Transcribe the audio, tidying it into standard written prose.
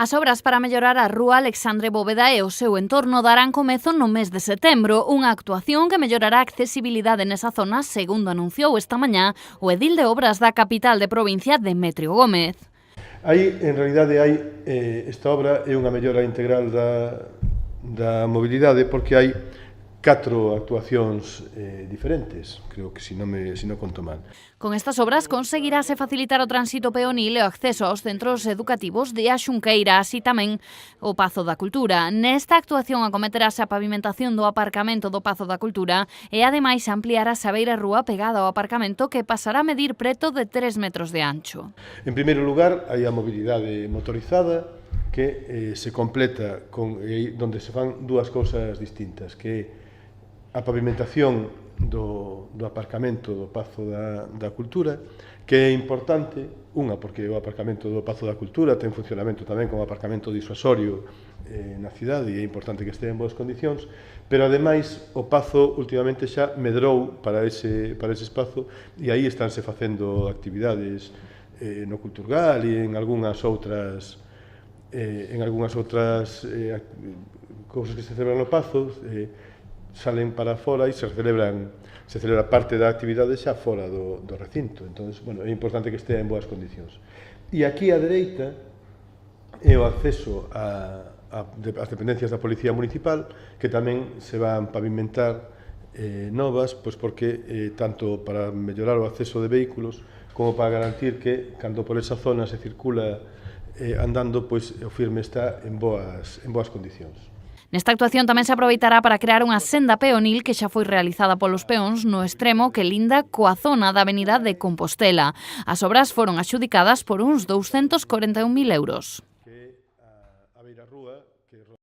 As obras para mellorar a rúa Alexandre Bóveda e o seu entorno darán comezo no mes de setembro, unha actuación que mellorará a accesibilidade nesa zona, segundo anunciou esta mañá o edil de obras da capital de provincia, Demetrio Gómez. En realidade, esta obra é unha mellora integral da mobilidade porque hai 4 actuacións diferentes, creo que se non conto mal. Con estas obras conseguirase facilitar o tránsito peonil e o acceso aos centros educativos de A Xunqueira, así tamén o Pazo da Cultura. Nesta actuación acometerase a pavimentación do aparcamento do Pazo da Cultura e ademais ampliarase a beira rúa pegada ao aparcamento que pasará a medir preto de 3 metros de ancho. En primeiro lugar, hai a mobilidade motorizada que se completa donde se fan dúas cousas distintas, que é a pavimentación do aparcamento do Pazo da Cultura, que é importante, porque o aparcamento do Pazo da Cultura ten funcionamento tamén como aparcamento disuasorio na cidade e é importante que estea en boas condicións, pero ademais o Pazo últimamente xa medrou para ese espazo e aí estánse facendo actividades no Culturgal e en algunhas outras cousas que se celebran no Pazo, salen para fora e se celebra parte da actividade xa fora do recinto. Entón, é importante que estea en boas condicións. E aquí á dereita é o acceso ás dependencias da Policía Municipal, que tamén se van pavimentar novas, porque tanto para mellorar o acceso de vehículos como para garantir que, cando por esa zona se circula andando, o firme está en boas condicións. Nesta actuación tamén se aproveitará para crear unha senda peonil que xa foi realizada polos peóns no extremo que linda coa zona da avenida de Compostela. As obras foron adxudicadas por uns 241.000 euros.